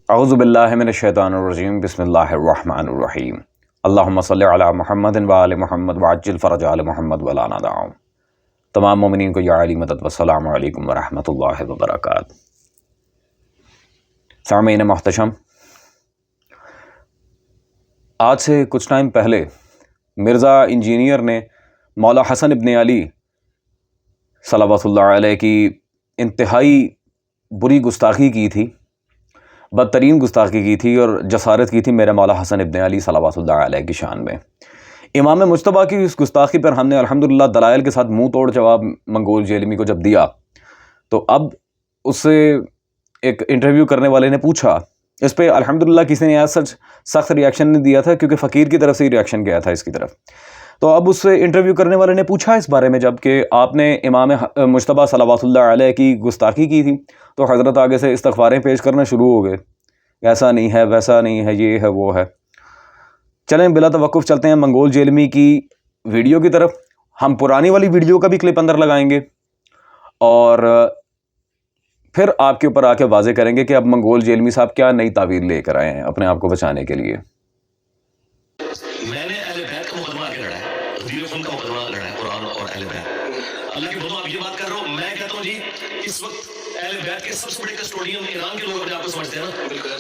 اعوذ باللہ من الشیطان الرجیم بسم اللہ الرحمن الرحیم اللہم صلی علی محمد و آل محمد وعجل فرج آل محمد ولا ندعهم۔ تمام مومنین کو یا علی مدد والسلام علیکم ورحمۃ اللہ وبرکاتہ۔ سامعین محتشم، آج سے کچھ ٹائم پہلے مرزا انجینئر نے مولا حسن ابن علی صلوات اللہ علیہ کی انتہائی بری گستاخی کی تھی، بدترین گستاخی کی تھی اور جسارت کی تھی میرے مولا حسن ابن علی صلوات اللہ علیہ کی شان میں۔ امام مجتبیٰ کی اس گستاخی پر ہم نے الحمدللہ دلائل کے ساتھ منہ توڑ جواب منگول جیلمی کو جب دیا، تو اب اس سے ایک انٹرویو کرنے والے نے پوچھا، اس پہ الحمدللہ کسی نے ایسا سخت ریاکشن نہیں دیا تھا کیونکہ فقیر کی طرف سے ہی ریاکشن گیا تھا اس کی طرف۔ تو اب اس سے انٹرویو کرنے والے نے پوچھا اس بارے میں جب کہ آپ نے امام مجتبیٰ صلوات اللہ علیہ کی گستاخی کی تھی، تو حضرت آگے سے استغفاریں پیش کرنا شروع ہو گئے، ایسا نہیں ہے، ویسا نہیں ہے، یہ ہے، وہ ہے۔ چلیں بلا توقف چلتے ہیں منگول جیلمی کی ویڈیو کی طرف۔ ہم پرانی والی ویڈیو کا بھی کلپ اندر لگائیں گے اور پھر آپ کے اوپر آ کے واضح کریں گے کہ اب منگول جیلمی صاحب کیا نئی تعویل لے کر آئے ہیں اپنے آپ کو بچانے کے لیے۔ میں نے اہل بیت کا مقدمہ آ کے لڑا ہے، دین و کا مقدمہ لڑا ہے، قرآن اور اہل بیت۔ اللہ کے بندو، آپ یہ بات کر رہا ہوں، میں کہتا ہوں جی اس وقت اہل بیت کے سب سے بڑے کسٹوڈین ایران کے لوگ اپنے آپ کو سمجھتے ہیں نا،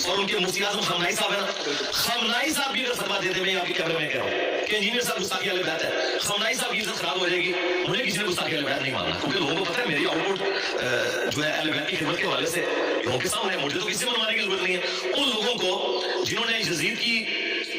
اور ان کے مفتی اعظم خامنائی صاحب ہیں نا، خامنائی صاحب بھی اگر فتوا دیتے، میں آپ کے کیمرے میں کہہ رہا ہوں کہ انجینئر صاحب گستاخی اہل بیت ہے، خامنائی صاحب کی عزت خراب ہو جائے گی، مجھے کسی نے گستاخی اہل بیت نہیں ماننا، کیونکہ لوگوں کو پتہ ہے میری آؤٹ پٹ جو ہے اہل بیت کی خدمت کے حوالے سے لوگوں کے سامنے ہے، مجھے تو کسی سے منوانے کی ضرورت نہیں ہے۔ ان لوگوں کو جنہوں نے یزید کی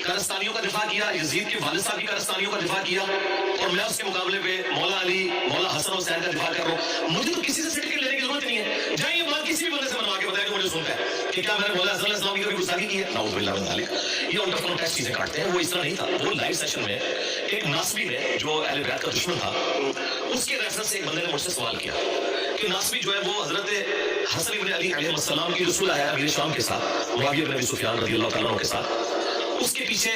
کارستانیوں کا دفاع کیا، یزید کے والد صاحب کی کارستانیوں کا دفاع کیا، اور میں اس کے مقابلے پہ مولا علی، مولا حسن حسین کا دفاع کر رہا ہوں، مجھے تو کسی سے سرٹیفکیٹ لینے کی ضرورت نہیں ہے۔ جائیں یہ بات کسی بھی بندے سے منوا کے بتائیں کہ مجھے سنتا ہے کہ کیا میں نے مولا حسن علیہ السلام کی کبھی گستاخی کی ہے؟ نعوذ باللہ من ذالک۔ یہ آؤٹ آف کانٹیکسٹ چیزیں کاٹتے ہیں، وہ اس طرح نہیں تھا۔ وہ لائیو سیشن میں ایک ناصبی نے جو اہل بیت کا دشمن تھا، اس کے ریفرنس سے ایک بندے نے مجھ سے سوال کیا کہ ناصبی جو ہے وہ حضرت حسن ابن علی علیہ السلام کی رسول آیا امیر شام کے ساتھ، معاویہ بن ابی سفیان رضی اللہ تعالیٰ عنہ کے ساتھ، اس کے پیچھے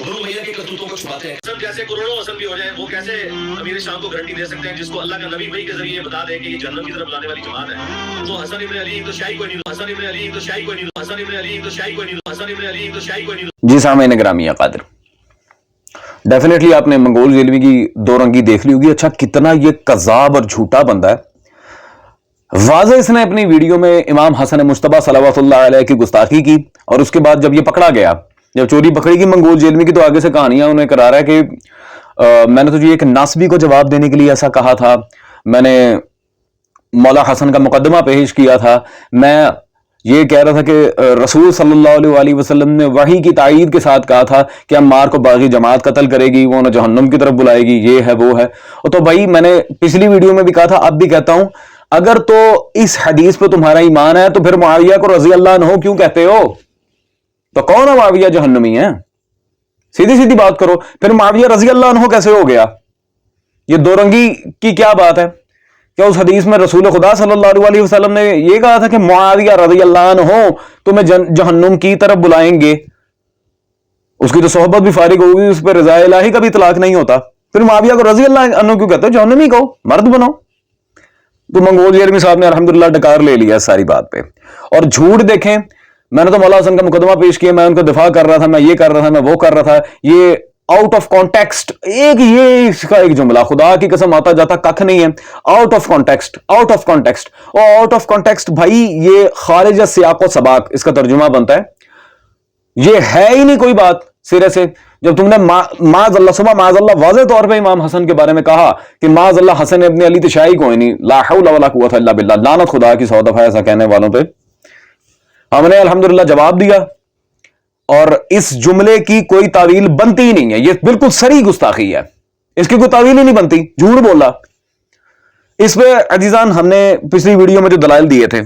بنو امیہ کے کرتوتوں کو چھپاتے ہیں۔ حسن جیسے کروڑوں حسن بھی ہو جائے، وہ کیسے امیر شام کو گارنٹی دے سکتے ہیں جس کو اللہ کا نبی وحی کے ذریعے بتا دے کہ یہ جنت کی طرف لانے والی جماعت ہے؟ تو حسن ابن علی تو شاہی کوئی نہیں، حسن ابن علی تو شاہی کوئی نہیں، حسن ابن علی تو شاہی کوئی نہیں، حسن ابن علی تو شاہی کوئی نہیں۔ جی سامعین گرامی قادر، ڈیفینیٹلی آپ نے منگول جیلمی کی دو رنگی دیکھ لی ہوگی۔ اچھا کتنا یہ کذاب اور جھوٹا بندہ ہے۔ واضح اس نے اپنی ویڈیو میں امام حسن مجتبیٰ صلوات اللہ علیہ کی گستاخی کی، اور اس کے بعد جب یہ پکڑا گیا، جب چوری پکڑی گئی منگول جیلمی کی، تو آگے سے کہانیاں انہیں کرا رہا ہے کہ میں نے تو ایک ناصبی کو جواب دینے کے لیے ایسا کہا تھا، میں نے مولا حسن کا مقدمہ پیش کیا تھا، میں یہ کہہ رہا تھا کہ رسول صلی اللہ علیہ وسلم نے وحی کی تائید کے ساتھ کہا تھا کہ عمار کو باغی جماعت قتل کرے گی، وہ انہیں جہنم کی طرف بلائے گی، یہ ہے وہ ہے۔ تو بھائی میں نے پچھلی ویڈیو میں بھی کہا تھا، اب بھی کہتا ہوں، اگر تو اس حدیث پہ تمہارا ایمان ہے تو پھر معاویہ کو رضی اللہ عنہ کیوں کہتے ہو؟ تو کون ہے معاویہ جہنمی ہے؟ سیدھی سیدھی بات کرو، پھر معاویہ رضی اللہ عنہ کیسے ہو گیا؟ یہ دو رنگی کی کیا بات ہے؟ کیا اس حدیث میں رسول خدا صلی اللہ علیہ وسلم نے یہ کہا تھا کہ معاویہ رضی اللہ عنہ تمہیں جہنم کی طرف بلائیں گے؟ اس کی تو صحبت بھی فارغ ہوگی، اس پہ رضا الہی کا بھی اطلاق نہیں ہوتا، پھر معاویہ کو رضی اللہ عنہ کیوں کہتے ہو؟ جہنمی کہو، مرد بنو۔ تو منگول جیلمی صاحب نے الحمدللہ ڈکار لے لیا اس ساری بات پہ۔ اور جھوٹ دیکھیں، میں نے تو مولا حسن کا مقدمہ پیش کیا، میں ان کو دفاع کر رہا تھا، میں یہ کر رہا تھا، میں وہ کر رہا تھا، یہ آؤٹ آف کانٹیکسٹ یہ اس کا ایک جملہ، خدا کی قسم آتا جاتا ککھ نہیں ہے، out of context, out of context, اور آؤٹ آف کانٹیکسٹ بھائی یہ خارج سیاق و سباق اس کا ترجمہ بنتا ہے، یہ ہے ہی نہیں کوئی بات سرے سے۔ جب تم نے معاذ اللہ، صبح معاذ اللہ واضح طور پہ امام حسن کے بارے میں کہا کہ معاذ اللہ حسن ابن علی تشائی کوئی نہیں، لا حول ولا قوت الا باللہ، لعنت خدا کی 100 دفعہ ایسا کہنے والوں پہ، ہم نے الحمدللہ جواب دیا، اور اس جملے کی کوئی تعویل بنتی ہی نہیں ہے، یہ بالکل سری گستاخی ہے، اس کی کوئی تعویل ہی نہیں بنتی، جھوٹ بولا۔ اس پہ عزیزان ہم نے پچھلی ویڈیو میں جو دلائل دیے تھے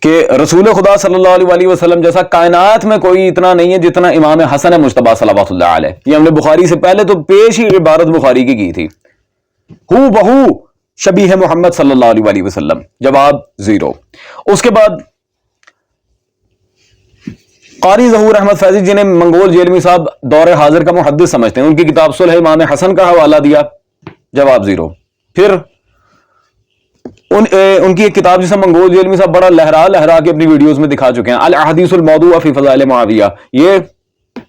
کہ رسول خدا صلی اللہ علیہ وسلم جیسا کائنات میں کوئی اتنا نہیں ہے جتنا امام حسن مجتبیٰ صلوات اللہ علیہ، یہ ہم نے بخاری سے پہلے تو پیش ہی عبارت بخاری کی تھی، ہو بہو شبیہ محمد صلی اللہ علیہ وسلم، جواب زیرو۔ اس کے بعد قاری ظہور احمد فیضی جنہیں منگول جیلمی صاحب دور حاضر کا محدث سمجھتے ہیں، ان کی کتاب صلح امام حسن کا حوالہ دیا، جواب زیرو۔ پھر ان کی ایک کتاب جسے منگول جیلمی صاحب بڑا لہرا کے اپنی ویڈیوز میں دکھا چکے ہیں، الاحادیث الموضوعہ فی فضائل معاویہ، یہ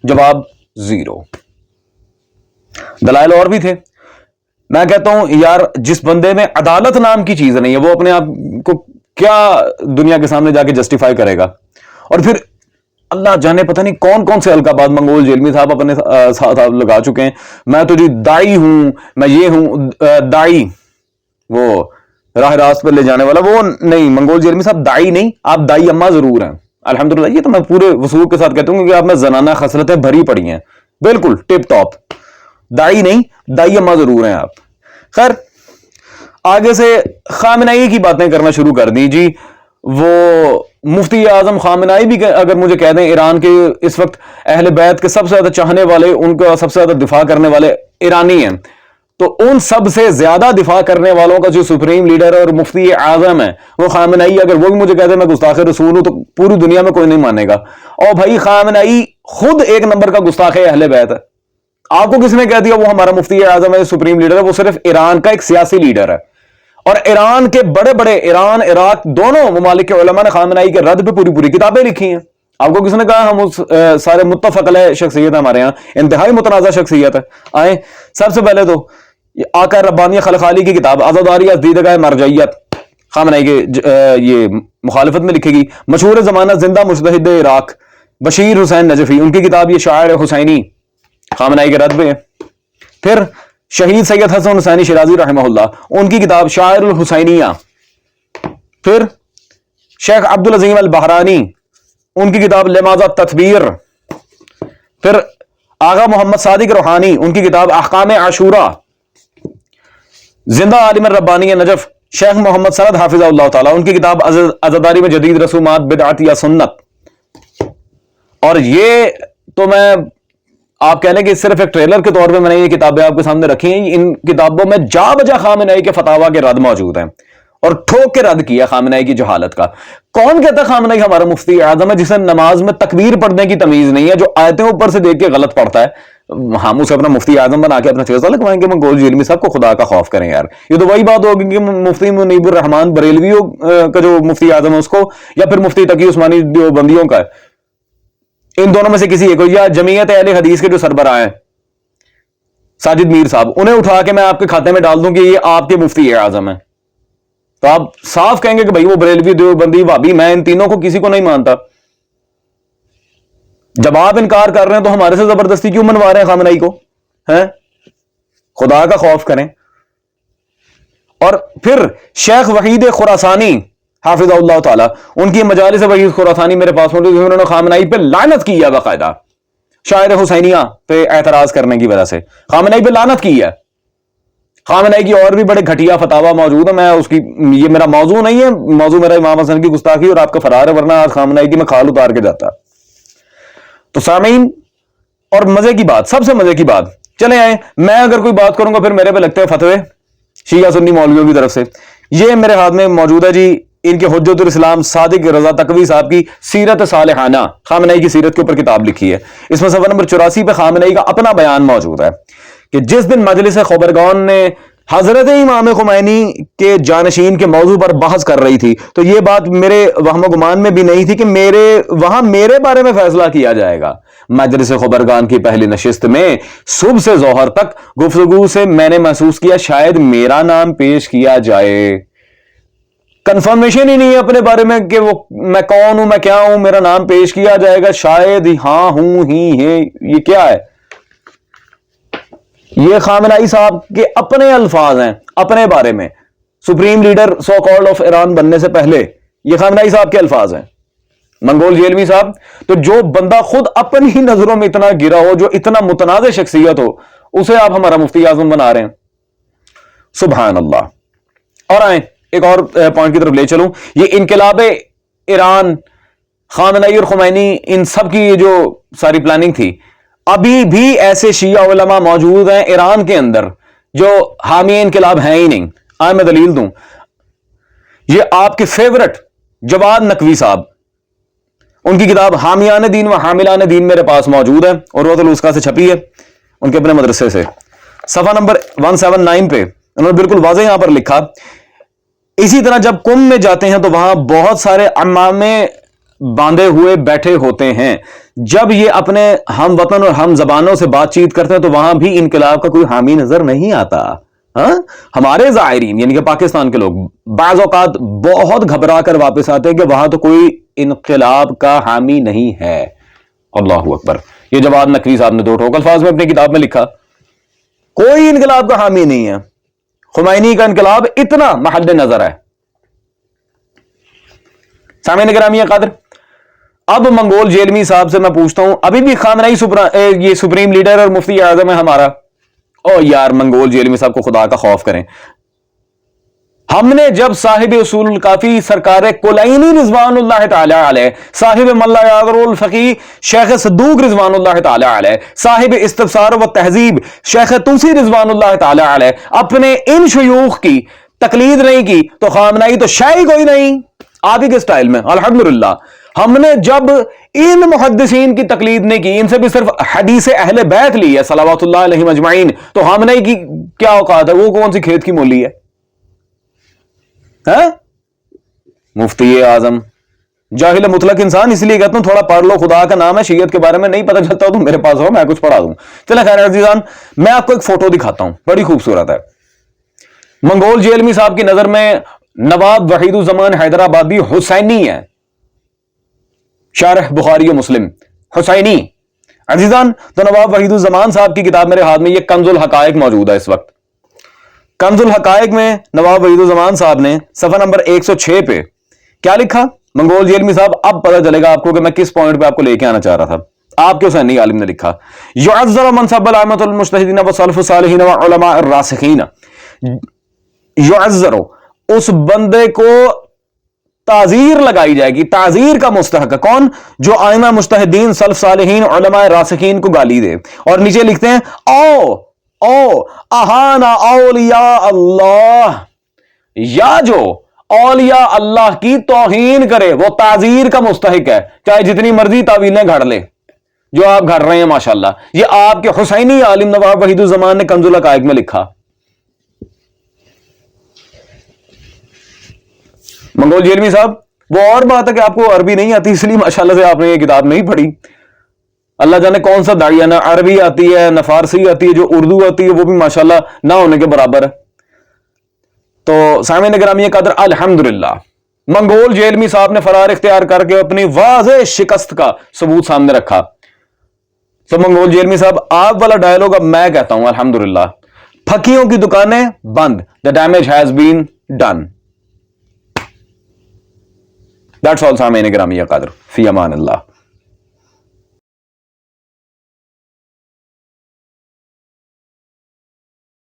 جواب زیرو۔ دلائل اور بھی تھے۔ میں کہتا ہوں یار جس بندے میں عدالت نام کی چیز نہیں ہے وہ اپنے آپ کو کیا دنیا کے سامنے جا کے جسٹیفائی کرے گا؟ اور پھر اللہ جانے پتہ نہیں کون کون سے القابات منگول جیلمی صاحب اپنے ساتھ لگا چکے ہیں۔ میں تو جی دائی ہوں، میں یہ ہوں دائی، وہ راہ راست پہ لے جانے والا وہ نہیں، منگول جیلمی صاحب دائی نہیں، آپ دائی اما ضرور ہیں الحمدللہ۔ یہ تو میں پورے وثوق کے ساتھ کہتا ہوں کہ آپ میں زنانہ خصلتیں بھری پڑی ہیں، بالکل ٹپ ٹاپ، دائی نہیں دائی اما ضرور ہیں آپ۔ خیر آگے سے خامنائی کی باتیں کرنا شروع کر دی جی۔ وہ مفتی اعظم خامنائی بھی اگر مجھے کہہ دیں ایران کے اس وقت اہل بیت کے سب سے زیادہ چاہنے والے، ان کا سب سے زیادہ دفاع کرنے والے ایرانی ہیں، تو ان سب سے زیادہ دفاع کرنے والوں کا جو سپریم لیڈر اور مفتی اعظم ہے وہ خامنائی، اگر وہ بھی مجھے کہتے ہیں میں گستاخ رسول ہوں تو پوری دنیا میں کوئی نہیں مانے گا۔ اور بھائی خامنائی خود ایک نمبر کا گستاخ اہل بیت ہے۔ آپ کو کس نے کہہ دیا وہ ہمارا مفتی اعظم ہے، سپریم لیڈر ہے؟ وہ صرف ایران کا ایک سیاسی لیڈر ہے، اور ایران کے بڑے بڑے، ایران عراق دونوں ممالک کے علماء نے خامنائی کے رد پہ پوری پوری کتابیں لکھی ہیں۔ آپ کو کس نے کہا ہم اس سارے متفق علیہ شخصیت ہے، ہمارے یہاں انتہائی متنازع شخصیت ہے؟ آئیں سب سے پہلے تو آقا ربانی خلخالی کی کتاب عزاداری از دیدگاہ مرجعیت خامنائی کے یہ مخالفت میں لکھے گی۔ مشہور زمانہ زندہ مجتہد عراق بشیر حسین نجفی، ان کی کتاب یہ شاعر حسینی خامنائی کے رد پہ ہے۔ پھر شہید سید حسن حسینی شیرازی رحمہ اللہ، ان کی کتاب شاعر الحسینیہ۔ پھر شیخ عبدالعظیم البحرانی، ان کی کتاب لماذا تطبیر۔ پھر آغا محمد صادق روحانی، ان کی کتاب احکام عاشورہ۔ زندہ عالم ربانی نجف شیخ محمد سند حافظ اللہ تعالیٰ، ان کی کتاب عزاداری میں جدید رسومات بدعت یا سنت۔ اور یہ تو میں آپ کہہ لیں کہ صرف ایک ٹریلر کے طور پہ میں نے یہ کتابیں آپ کے سامنے رکھی ہیں۔ ان کتابوں میں جا بجا خامنائی کے فتاوا کے رد موجود ہیں، اور ٹھوک کے رد کیا خامنائی کی جہالت کا۔ کون کہتا ہے خامنائی ہمارا مفتی اعظم ہے جسے نماز میں تکبیر پڑھنے کی تمیز نہیں ہے، جو آیتیں اوپر سے دیکھ کے غلط پڑھتا ہے؟ ہم اسے اپنا مفتی اعظم بنا کے اپنا فیصلہ لگوائیں گے؟ منگول جیلمی صاحب کو خدا کا خوف کریں یار۔ یہ تو وہی بات ہوگی کہ مفتی منیب الرحمان بریلوی کا جو مفتی اعظم ہے اس کو، یا پھر مفتی تقی عثمانی دیوبندیوں کا ہے، ان دونوں میں سے کسی ایک کو، یا جمعیت اہل حدیث کے جو سربراہ ہیں ساجد میر صاحب، انہیں اٹھا کے میں آپ کے کھاتے میں ڈال دوں کہ یہ آپ کے مفتی اعظم ہیں، تو آپ صاف کہیں گے کہ بھائی وہ بریلوی دیوبندی وہابی، میں ان تینوں کو کسی کو نہیں مانتا۔ جب آپ انکار کر رہے ہیں تو ہمارے سے زبردستی کیوں منوا رہے ہیں خامنائی کو؟ ہیں خدا کا خوف کریں۔ اور پھر شیخ وحید خراسانی حافظ اللہ تعالیٰ، ان کی مجالس وحید خراسانی میرے پاس موجود، انہوں نے خامنائی پہ لعنت کی ہے باقاعدہ، شاعر حسینیہ پہ اعتراض کرنے کی وجہ سے خامنائی پہ لعنت کی ہے۔ خامنائی کی اور بھی بڑے گھٹیا فتاوا موجود ہیں، میں اس کی، یہ میرا موضوع نہیں ہے، موضوع میرا امام حسن کی گستاخی اور آپ کا فرار ہے، ورنہ آج خامنائی کی میں کھال اتار کے جاتا۔ تو سامعین، اور مزے کی بات، سب سے مزے کی بات، چلے آئیں میں اگر کوئی بات کروں گا پھر میرے پہ لگتے ہیں فتوے شیعہ سنی مولویوں کی طرف سے۔ یہ میرے ہاتھ میں موجود ہے جی، ان کے حجت الاسلام صادق رضا تقوی صاحب کی سیرت صالحانہ، خامنائی کی سیرت کے اوپر کتاب لکھی ہے۔ اس میں صفحہ نمبر 84 پہ خامنائی کا اپنا بیان موجود ہے کہ جس دن مجلس خبرگان نے حضرت امام خمینی کے جانشین کے موضوع پر بحث کر رہی تھی، تو یہ بات میرے وہم و گمان میں بھی نہیں تھی کہ میرے بارے میں فیصلہ کیا جائے گا۔ مجلس خبرگان کی پہلی نشست میں صبح سے ظہر تک گفتگو سے میں نے محسوس کیا شاید میرا نام پیش کیا جائے۔ کنفرمیشن ہی نہیں ہے اپنے بارے میں کہ وہ میں کون ہوں، میں کیا ہوں، میرا نام پیش کیا جائے گا، شاید ہاں ہوں ہی ہے، یہ کیا ہے؟ یہ خامنائی صاحب کے اپنے الفاظ ہیں اپنے بارے میں، supreme leader so called of Iran بننے سے پہلے یہ خامنائی صاحب کے الفاظ ہیں۔ منگول جیلمی صاحب، تو جو بندہ خود اپنی نظروں میں اتنا گرا ہو، جو اتنا متنازع شخصیت ہو، اسے آپ ہمارا مفتی اعظم بنا رہے ہیں، سبحان اللہ۔ اور آئیں ایک اور پوائنٹ کی طرف لے چلوں، یہ انقلاب ایران، خامنائی اور خمینی، ان سب کی جو ساری پلاننگ تھی، ابھی بھی ایسے شیعہ علماء موجود ہیں ایران کے اندر جو حامی انقلاب ہیں ہی نہیں۔ آئیں میں دلیل دوں، یہ آپ کے فیورٹ جواد نقوی صاحب، ان کی کتاب حامیان دین و حاملان دین میرے پاس موجود ہے، عروۃ الوثقیٰ سے چھپی ہے ان کے اپنے مدرسے سے۔ صفحہ نمبر 179 پہ انہوں نے بالکل واضح یہاں پر لکھا، اسی طرح جب کم میں جاتے ہیں تو وہاں بہت سارے عمامے باندھے ہوئے بیٹھے ہوتے ہیں. جب یہ اپنے ہم وطن اور ہم زبانوں سے بات چیت کرتے ہیں تو وہاں بھی انقلاب کا کوئی حامی نظر نہیں آتا. ہاں ہمارے زائرین یعنی کہ پاکستان کے لوگ بعض اوقات بہت گھبرا کر واپس آتے ہیں کہ وہاں تو کوئی انقلاب کا حامی نہیں ہے. اللہ اکبر. یہ جواد نقوی صاحب نے 2 ٹوک الفاظ میں اپنی کتاب میں لکھا, کوئی انقلاب کا حامی نہیں ہے. خمینی کا انقلاب اتنا محل نظر ہے. سامعین گرامی قادر, اب منگول جیلمی صاحب سے میں پوچھتا ہوں, ابھی بھی خامنئی یہ سپریم لیڈر اور مفتی اعظم ہے ہمارا. او یار منگول جیلمی صاحب کو خدا کا خوف کریں. ہم نے جب صاحب اصول الکافی سرکار کلینی رضوان اللہ تعالی علیہ, صاحب ملا یاغر الفقی شیخ صدوق رضوان اللہ تعالی علیہ, صاحب استفسار و تہذیب شیخ توسی رضوان اللہ تعالی علیہ اپنے ان شیوخ کی تقلید نہیں کی تو خامنئی تو شاہی کوئی نہیں. آپ ہی کے سٹائل میں الحمدللہ. ہم نے جب ان محدثین کی تقلید نہیں کی, ان سے بھی صرف حدیث اہل بیت لی ہے صلوات اللہ علیہم اجمعین, تو خامنئی کی کیا اوقات ہے؟ وہ کون سی کھیت کی مولی ہے؟ مفتی اعظم جاہل مطلق انسان, اس لیے کہتا ہوں تھوڑا پڑھ لو, خدا کا نام ہے. شیعت کے بارے میں نہیں پتہ چلتا تو میرے پاس ہو, میں کچھ پڑھا دوں. چلے خیر عزیزان, میں آپ کو ایک فوٹو دکھاتا ہوں, بڑی خوبصورت ہے. منگول جیلمی صاحب کی نظر میں نواب وحید الزمان حیدرآبادی حسینی ہے, شارح بخاری و مسلم حسینی. عزیزان تو نواب وحید الزمان صاحب کی کتاب میرے ہاتھ میں, یہ کنز الحقائق موجود ہے اس وقت. کنز الحقائق میں نواب وحید الزمان صاحب نے صفحہ نمبر 106 پہ کیا لکھا؟ منگول جیلمی صاحب, اب پتہ چلے گا آپ کو کہ میں کس پوائنٹ پہ آپ کو لے کے آنا چاہ رہا تھا. آپ کے حسینی عالم نے لکھا, یعذر منصب الائمۃ المجتہدین والسلف الصالحین وعلماء الراسخین. یعذر, اس بندے کو تعزیر لگائی جائے گی, تعزیر کا مستحق ہے کون؟ جو ائمہ مجتہدین سلف صالحین علماء راسخین کو گالی دے. اور نیچے لکھتے ہیں او اہانا اولیاء اللہ, یا جو اولیاء اللہ کی توہین کرے وہ تعزیر کا مستحق ہے, چاہے جتنی مرضی تعویلیں گھڑ لے جو آپ گھڑ رہے ہیں ماشاءاللہ. یہ آپ کے حسینی عالم نواب وحید الزمان نے کنز الحقائق میں لکھا. منگول جیلمی صاحب, وہ اور بات ہے کہ آپ کو عربی نہیں آتی, اس لیے ماشاءاللہ سے آپ نے یہ کتاب نہیں پڑھی. اللہ جانے کون سا داڑھی ہے, نہ عربی آتی ہے نہ فارسی آتی ہے, جو اردو آتی ہے وہ بھی ماشاءاللہ نہ ہونے کے برابر ہے. تو سامعین گرامی قدر الحمدللہ منگول جیلمی صاحب نے فرار اختیار کر کے اپنی واضح شکست کا ثبوت سامنے رکھا. تو منگول جیلمی صاحب, آپ والا ڈائلاگ اب میں کہتا ہوں الحمدللہ, پھکیوں کی دکانیں بند, the damage has been done. That's all سامعین گرامی قدر, فی امان اللہ.